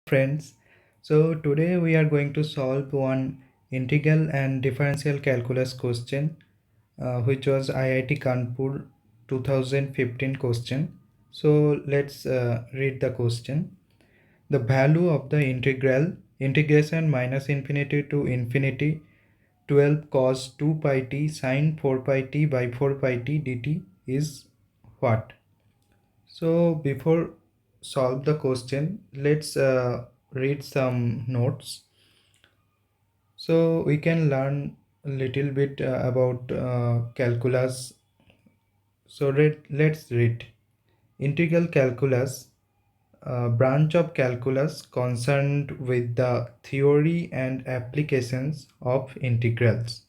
Friends, so today we are going to solve one integral and differential calculus question, which was IIT Kanpur 2015 question. So let's read the question. The value of the integration minus infinity to infinity 12 cos 2 pi t sine 4 pi t by 4 pi t dt is what? So before solve the question, let's read some notes. So we can learn a little bit about calculus. So let's read. Integral calculus, branch of calculus concerned with the theory and applications of integrals.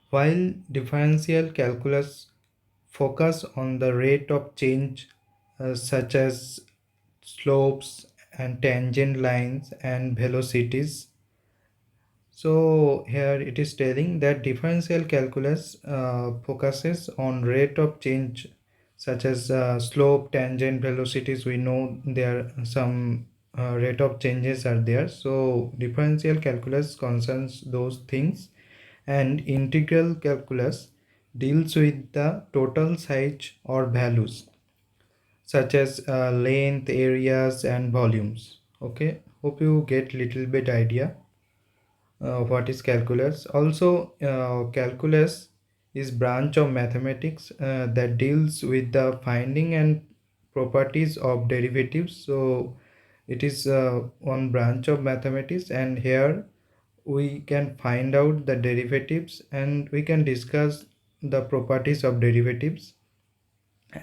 While differential calculus focus on the rate of change such as slopes and tangent lines and velocities. So here it is telling that differential calculus focuses on rate of change such as slope, tangent, velocities. We know there are some rate of changes are there. So differential calculus concerns those things, and integral calculus deals with the total size or values such as length, areas and volumes. Okay, hope you get little bit idea what is calculus. Also calculus is branch of mathematics that deals with the finding and properties of derivatives. So it is one branch of mathematics, and here we can find out the derivatives and we can discuss the properties of derivatives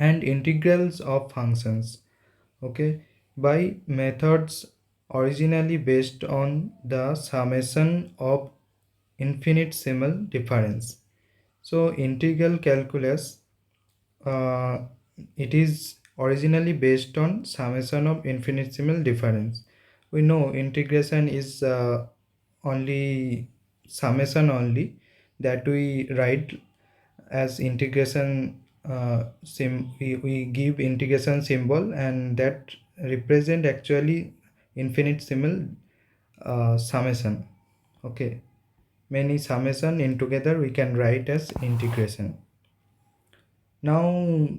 and integrals of functions, okay, by methods originally based on the summation of infinitesimal difference. So integral calculus, uh, it is originally based on summation of infinitesimal difference. We know integration is only summation only, that we write as integration we give integration symbol, and that represent actually infinitesimal summation. Okay, many summation in together we can write as integration. Now,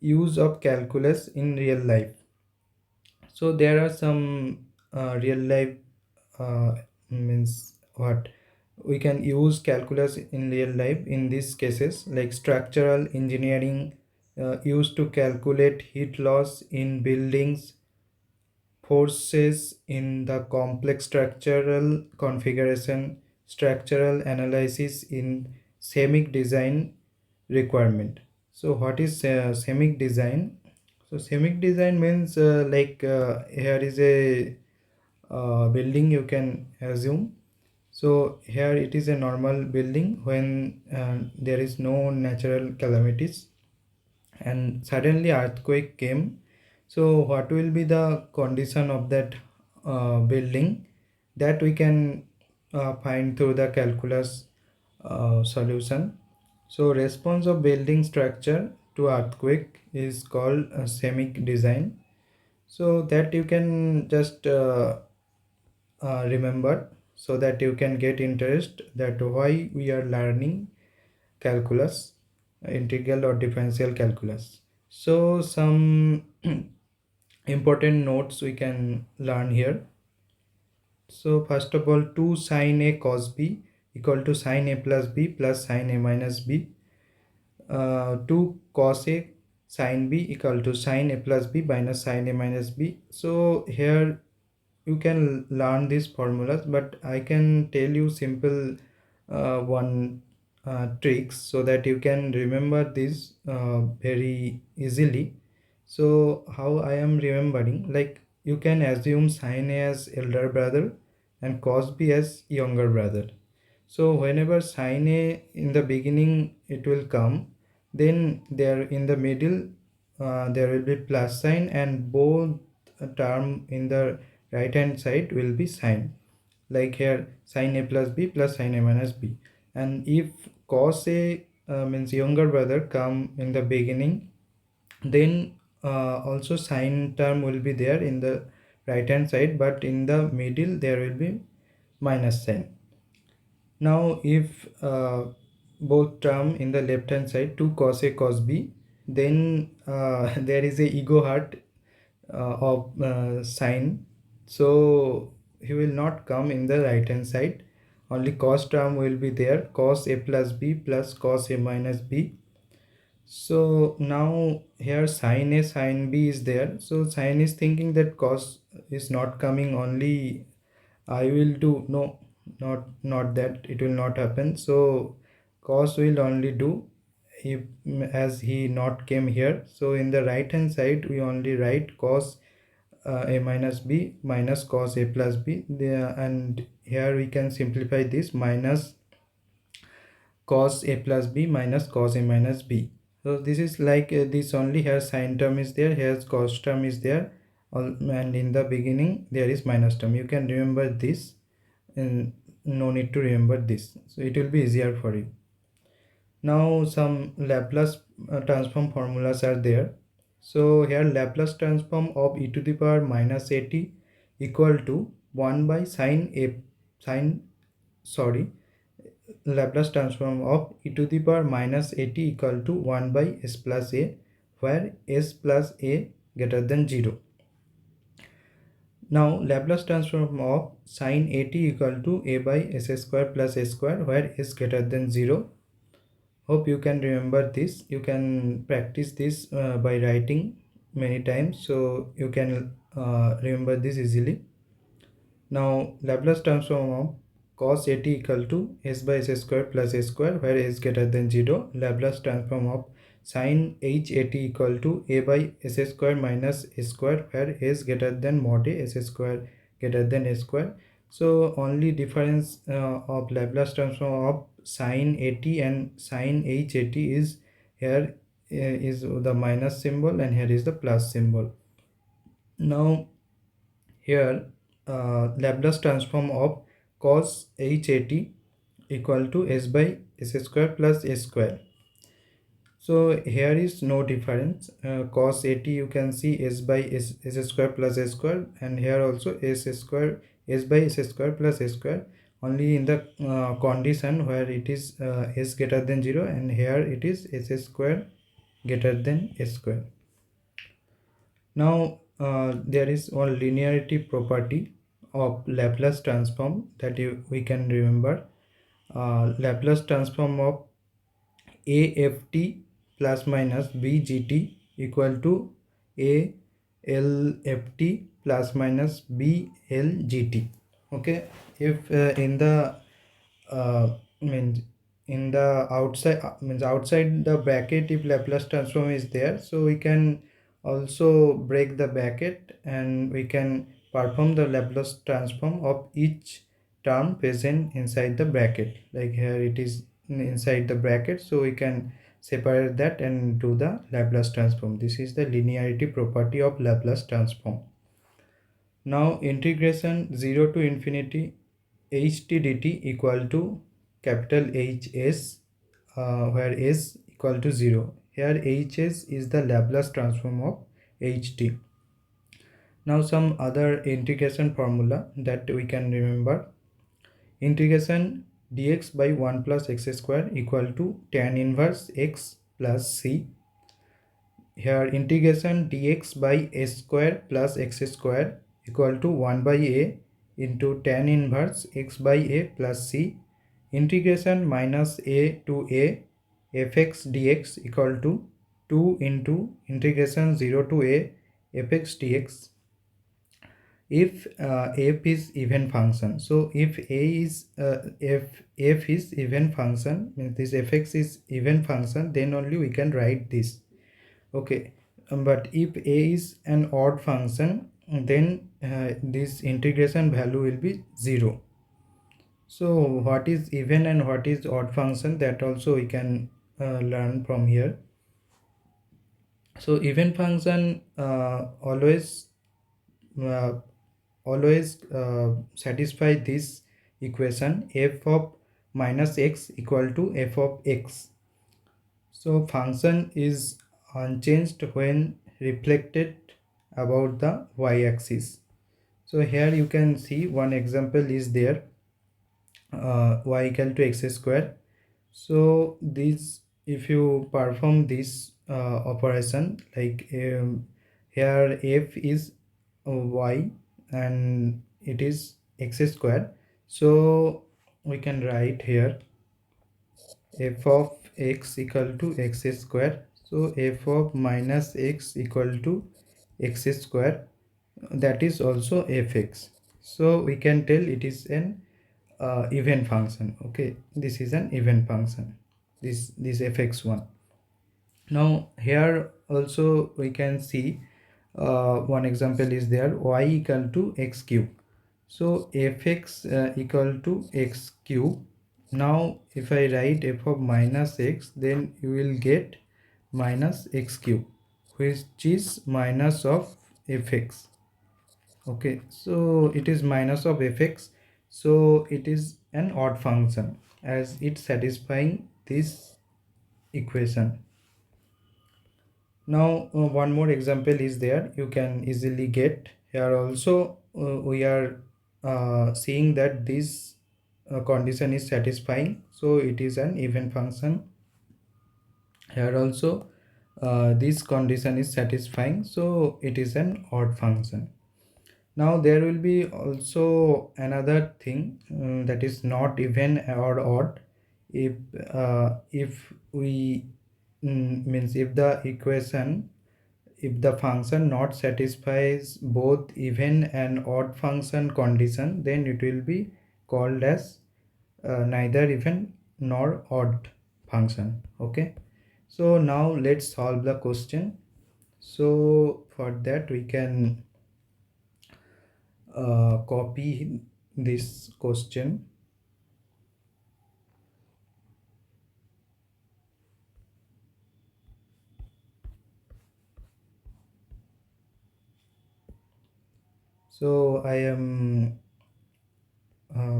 use of calculus in real life. So there are some real life means what we can use calculus in real life in these cases, like structural engineering used to calculate heat loss in buildings, forces in the complex structural configuration, structural analysis in semic design requirement. So what is semic design? So semic design means here is a building you can assume. So here it is a normal building when there is no natural calamities and suddenly earthquake came. So what will be the condition of that building, that we can find through the calculus solution. So response of building structure to earthquake is called semic design. So that you can just remember, so that you can get interest that why we are learning calculus, integral or differential calculus. So some important notes we can learn here. So first of all, 2 sine a cos b equal to sine a plus b plus sine a minus b. 2 cos a sine b equal to sine a plus b minus sine a minus b. So here you can learn these formulas, but I can tell you simple one tricks so that you can remember this very easily. So how I am remembering, like you can assume sine A as elder brother and cos B as younger brother. So whenever sine A in the beginning it will come, then there in the middle there will be plus sign, and both term in the right hand side will be sine, like here sine a plus b plus sine a minus b. And if cos a means younger brother come in the beginning, then also sine term will be there in the right hand side, but in the middle there will be minus sign. Now if both term in the left hand side 2 cos a cos b, then there is a ego heart of sine, so he will not come in the right hand side. Only cos term will be there, cos a plus b plus cos a minus b. So now here sin a sin b is there, so sin is thinking that cos is not coming, only I will do. No, not that, it will not happen. So cos will only do if, as he not came here. So in the right hand side we only write cos a minus b minus cos a plus b there, and here we can simplify this minus cos a plus b minus cos a minus b. So this is like this only, here sin term is there, here cos term is there, and in the beginning there is minus term. You can remember this, and no need to remember this, so it will be easier for you. Now some Laplace transform formulas are there. So here Laplace transform of e to the power minus at equal to 1 by Laplace transform of e to the power minus at equal to 1 by s plus a, where s plus a greater than 0. Now Laplace transform of sin at equal to a by s square plus a square, where s greater than 0. Hope you can remember this. You can practice this by writing many times, so you can remember this easily. Now Laplace transform of cos at equal to s by s square plus a square, where s greater than 0. Laplace transform of sin h at equal to a by s square minus a square, where s greater than mod a, s square greater than a square. So only difference of Laplace transform of sin at and sin h at is, here is the minus symbol and here is the plus symbol. Now here Laplace transform of cos h at equal to s by s square plus a square. So here is no difference. Cos at you can see s by s square plus a square, and here also s square, s by s square plus a square, only in the condition where it is s greater than 0, and here it is s square greater than a square. Now there is one linearity property of Laplace transform that we can remember. Laplace transform of AFT plus minus BGT equal to ALFT plus minus BLGT. Okay, if in the means in the outside means outside the bracket, if Laplace transform is there, so we can also break the bracket and we can perform the Laplace transform of each term present inside the bracket. Like here it is inside the bracket, so we can separate that and do the Laplace transform. This is the linearity property of Laplace transform. Now integration 0 to infinity ht dt equal to capital Hs, where s equal to 0. Here Hs is the Laplace transform of ht. Now some other integration formula that we can remember. Integration dx by 1 plus x square equal to tan inverse x plus c. Here integration dx by a square plus x square equal to 1 by a into tan inverse x by a plus c. Integration minus a to a fx dx equal to 2 into integration 0 to a fx dx. If f is even function, so if a is f is even function, means this fx is even function, then only we can write this. Okay, but if a is an odd function, then this integration value will be 0. So what is even and what is odd function, that also we can learn from here. So even function always satisfy this equation, f of minus x equal to f of x. So function is unchanged when reflected about the y-axis. So here you can see one example is there, y equal to x square. So this, if you perform this operation, like here f is y and it is x square, so we can write here f of x equal to x square. So f of minus x equal to x square, that is also fx. So we can tell it is an even function. Okay, this is an even function, this fx1. Now here also we can see one example is there, y equal to x cube. So fx equal to x cube. Now if I write f of minus x, then you will get minus x cube, which is minus of fx. Okay, so it is minus of fx, so it is an odd function as it satisfying this equation. Now one more example is there, you can easily get. Here also we are seeing that this condition is satisfying, so it is an even function. Here also this condition is satisfying, so it is an odd function. Now there will be also another thing, that is not even or odd. If we means if the equation, if the function not satisfies both even and odd function condition, then it will be called as neither even nor odd function. Okay, so now let's solve the question. So for that we can copy this question. So I am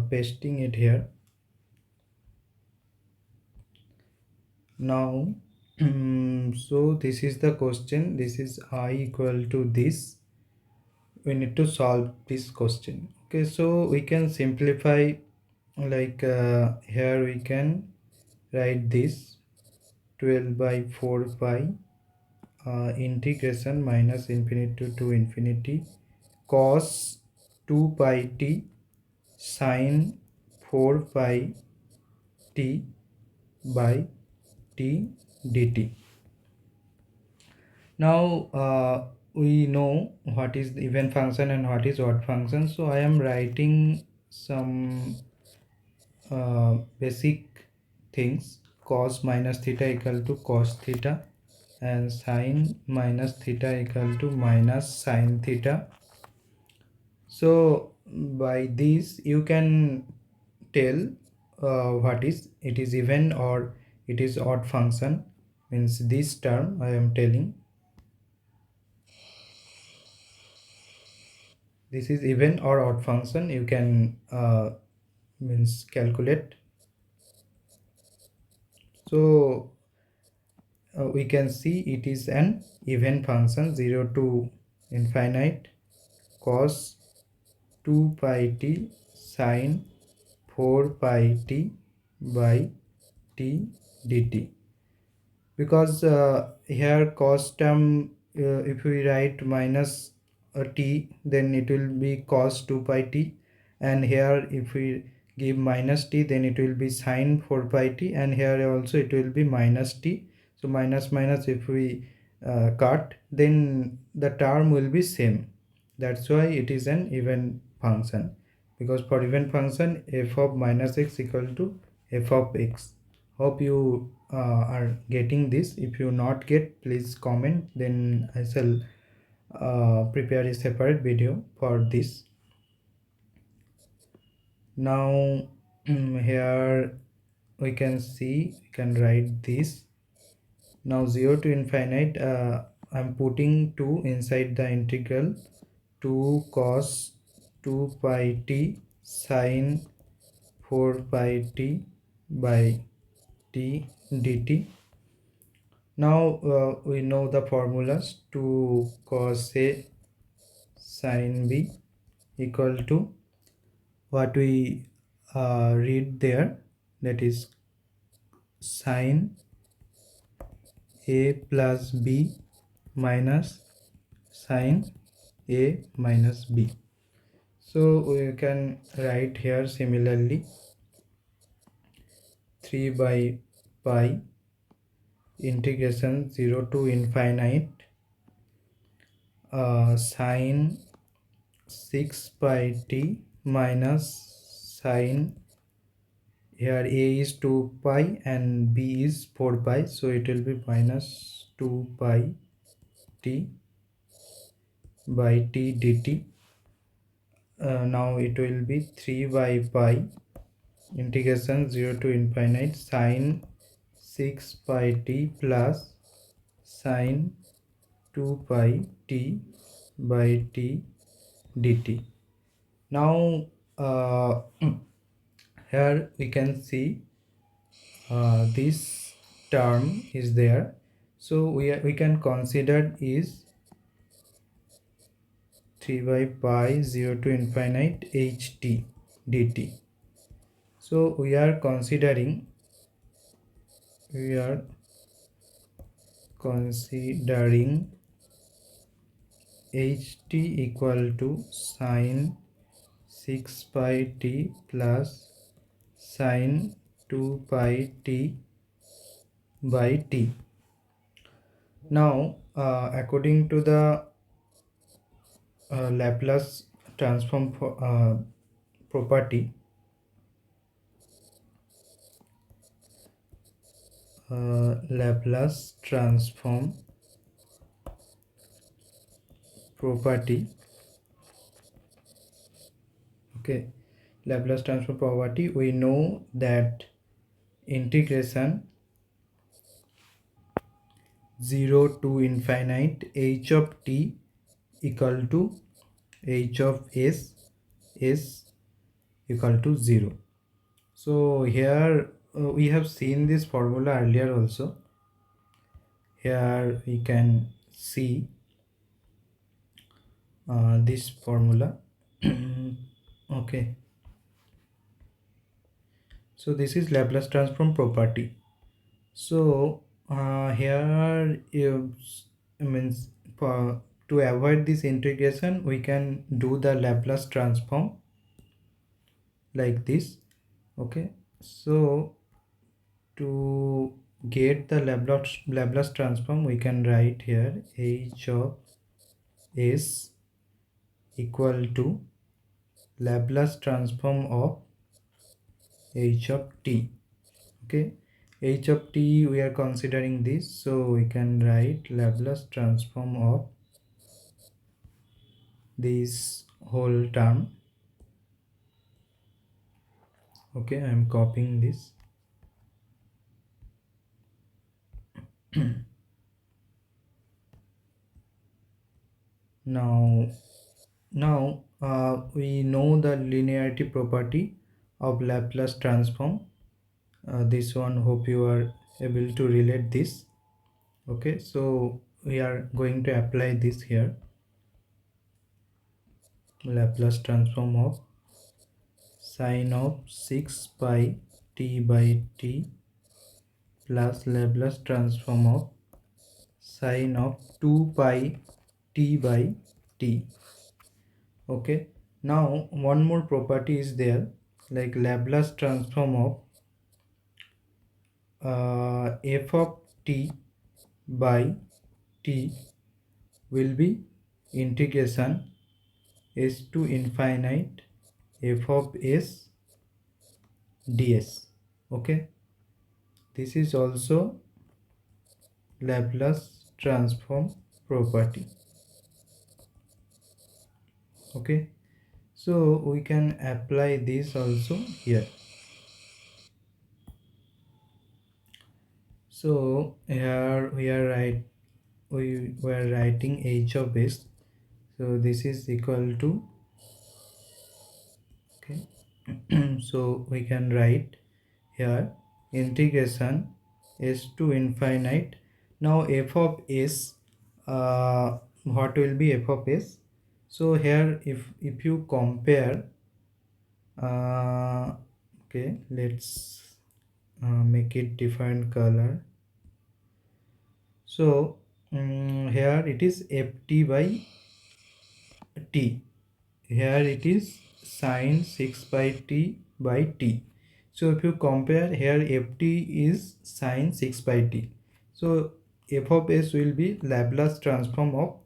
pasting it here. Now so this is the question, this is I equal to this. We need to solve this question. Okay, so we can simplify, like here we can write this 12 by 4 pi integration minus infinity to infinity cos 2 pi t sine 4 pi t by t dt. Now we know what is the even function and what is odd function, so I am writing some basic things. Cos minus theta equal to cos theta and sine minus theta equal to minus sine theta. So by this you can tell what is it is even or it is odd function. Means this term I am telling, this is even or odd function, you can means calculate. So we can see it is an even function, 0 to infinite cos 2 pi t sine 4 pi t by t dt. Because here cos term, if we write minus t, then it will be cos 2 pi t, and here if we give minus t, then it will be sine 4 pi t, and here also it will be minus t. So minus minus if we cut, then the term will be same. That's why it is an even function, because for even function f of minus x equal to f of x. Hope you are getting this. If you not get, please comment, then I shall prepare a separate video for this. Now here we can see, we can write this. Now 0 to infinite, I'm putting 2 inside the integral. 2 cos 2 pi t sine 4 pi t by t dt. Now we know the formulas: 2 cos A sine B equal to what we read there, that is sine a plus b minus sine a minus b. So we can write here similarly 3 by pi integration 0 to infinite sine 6 pi t minus sine, here a is 2 pi and b is 4 pi, so it will be minus 2 pi t by t dt. Now it will be 3 by pi integration 0 to infinite sine 6 pi t plus sine 2 pi t by t dt. Now here we can see this term is there, so we can consider is 3 by pi 0 to infinite ht dt. So we are considering ht equal to sine 6 pi t plus sine 2 pi t by t. Now according to the Laplace transform property, Laplace transform property, okay, Laplace transform property, we know that integration 0 to infinite h of t equal to h of s is equal to 0. So here we have seen this formula earlier also. Here we can see this formula. Okay, so this is Laplace transform property. So here means to avoid this integration we can do the Laplace transform like this. Okay, so to get the Laplace transform we can write here h of s equal to Laplace transform of h of t. Okay, h of t we are considering this, so we can write Laplace transform of this whole term. Okay, I am copying this. now we know the linearity property of Laplace transform. This one, hope you are able to relate this. Okay, so we are going to apply this here. Laplace transform of sine of 6 pi t by t plus Laplace transform of sine of 2 pi t by t. Okay, now one more property is there, like Laplace transform of f of t by t will be integration s to infinite f of s ds. Okay, this is also Laplace transform property. Okay, so we can apply this also here. So here we are writing h of s, so this is equal to, okay, so we can write here integration s to infinite. Now f of s, what will be f of s? So here if you compare, okay, let's make it different color. So here it is ft by t. Here it is sine 6 by t by t. So if you compare, here ft is sine 6 by t. So f of s will be Laplace transform of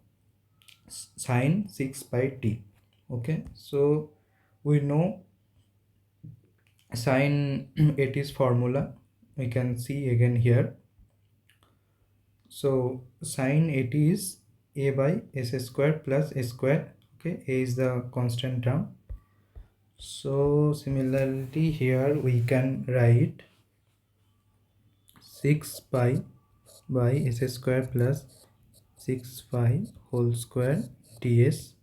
sine 6 by t. Okay, so we know sine it is formula, we can see again here. So sine it is a by s square plus s square. Okay, a is the constant term. So similarly here we can write 6 pi by s square plus 6 pi whole square ds,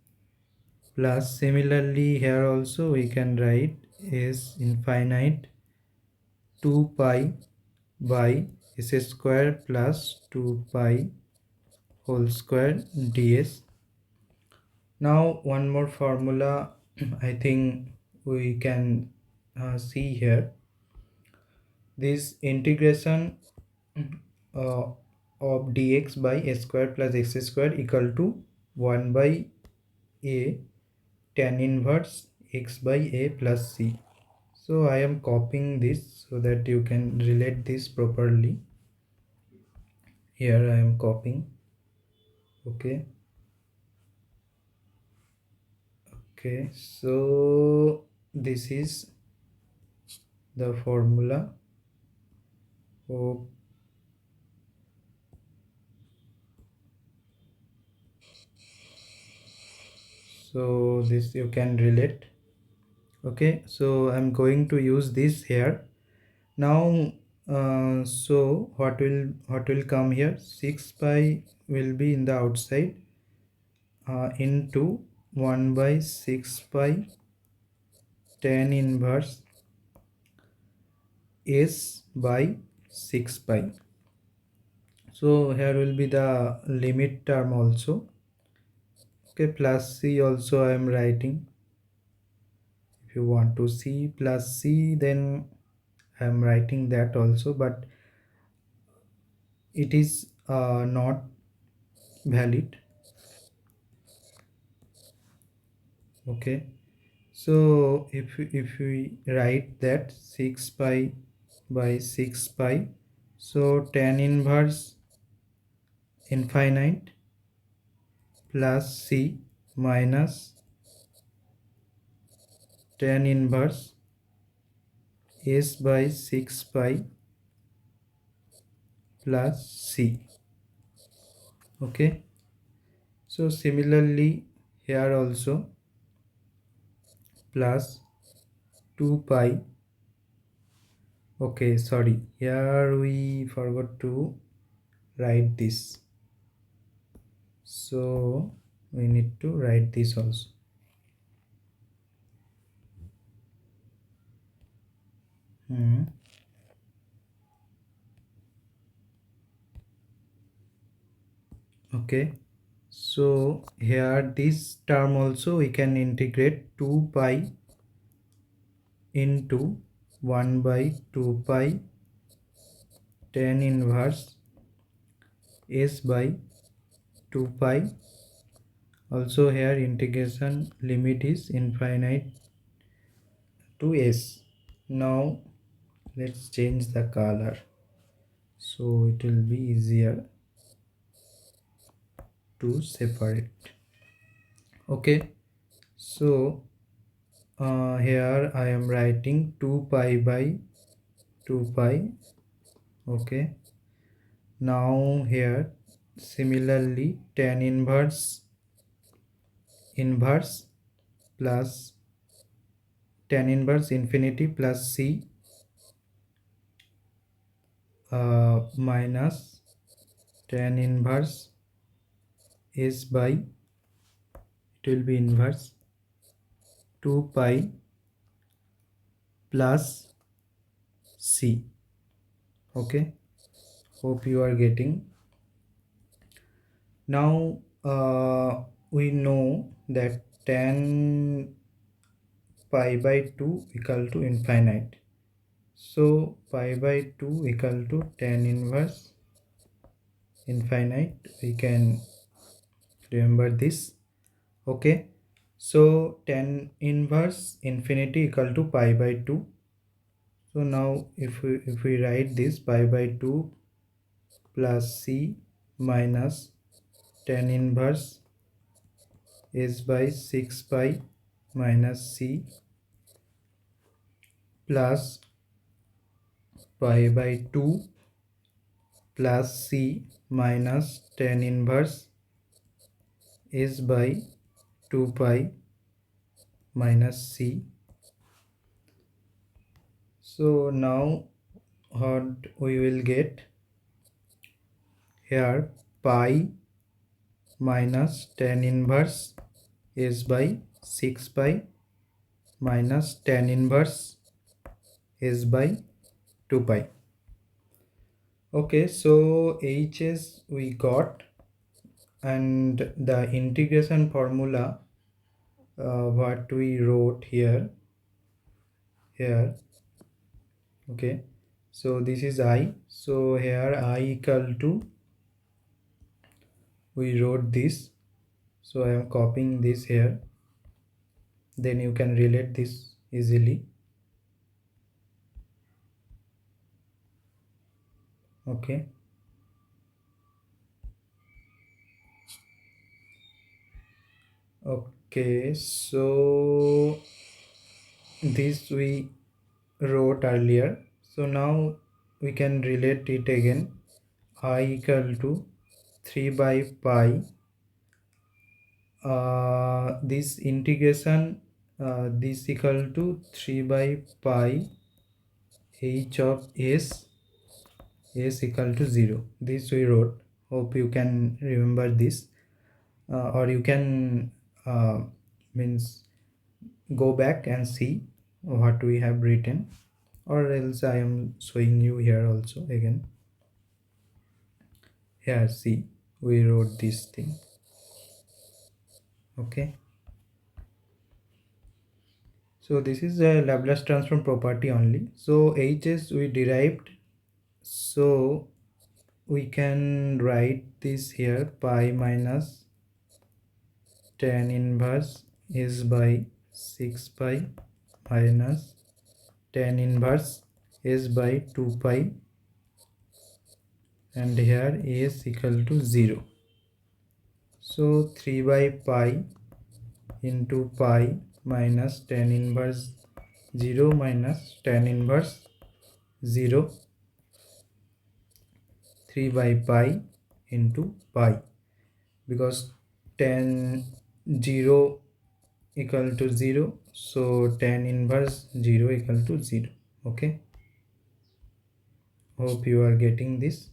plus similarly here also we can write is infinite 2 pi by s square plus 2 pi whole square ds. Now one more formula I think we can see here. This integration uh, of dx by s square plus x square equal to 1 by a tan inverse x by a plus c. So I am copying this so that you can relate this properly. Here I am copying. Okay, okay, so this is the formula. Oh, so this you can relate. Okay, so I'm going to use this here now. So what will come here, 6 pi will be in the outside, into 1 by 6 pi tan inverse s by 6 pi. So here will be the limit term also. Okay, plus c also I am writing. If you want to see plus c, then I am writing that also, but it is not valid. Okay, so if we write that 6 pi by 6 pi, so tan inverse infinite plus c minus tan inverse s by 6 pi plus c. Okay, so similarly here also plus 2 pi. Okay, sorry, here we forgot to write this, so we need to write this also. Okay, so here this term also we can integrate 2 pi into 1 by 2 pi tan inverse s by 2 pi. Also here integration limit is infinite to s. Now let's change the color so it will be easier to separate. Okay, so here I am writing 2 pi by 2 pi. Okay, now here similarly tan inverse plus tan inverse infinity plus c minus tan inverse s by, it will be inverse 2 pi plus c. Okay, hope you are getting. Now we know that tan pi by 2 equal to infinite. So pi by 2 equal to tan inverse infinite. We can remember this. Okay. So tan inverse infinity equal to pi by 2. So now if we write this, pi by 2 plus c minus tan inverse is by 6 pi minus c plus pi by 2 plus c minus tan inverse is by 2 pi minus c. So now what we will get here, pi minus tan inverse is by 6 pi minus tan inverse is by 2 pi. Okay, so h's we got, and the integration formula what we wrote here. Okay, so this is I, so here I equal to, we wrote this, so I am copying this here, then you can relate this easily. Okay, okay, so this we wrote earlier, so now we can relate it again. I equal to 3 by pi, this integration, this equal to 3 by pi h of s equal to 0. This we wrote. Hope you can remember this, or you can means go back and see what we have written, or else I am showing you here also again. Here, see, we wrote this thing. Okay, so this is a Laplace transform property only. So h's we derived, so we can write this here, pi minus tan inverse is by 6 pi minus tan inverse is by 2 pi, and here is equal to 0. So 3 by pi into pi minus tan inverse 0 minus tan inverse 0, 3 by pi into pi, because tan 0 equal to 0, so tan inverse 0 equal to 0. Okay, hope you are getting this.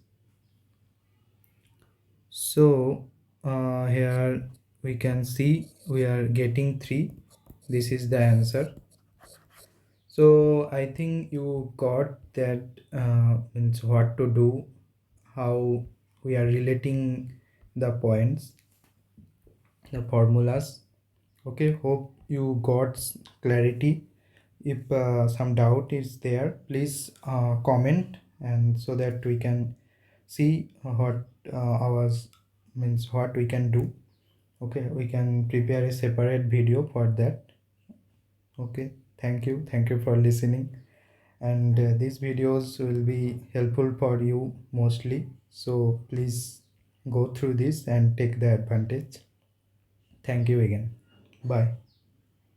So here we can see we are getting 3. This is the answer. So I think you got that, means what to do, how we are relating the points, the formulas. Okay, hope you got clarity. If some doubt is there, please comment, and so that we can see what ours means, what we can do. Okay, we can prepare a separate video for that. Okay, thank you for listening, and these videos will be helpful for you mostly, so please go through this and take the advantage. Thank you again. Bye.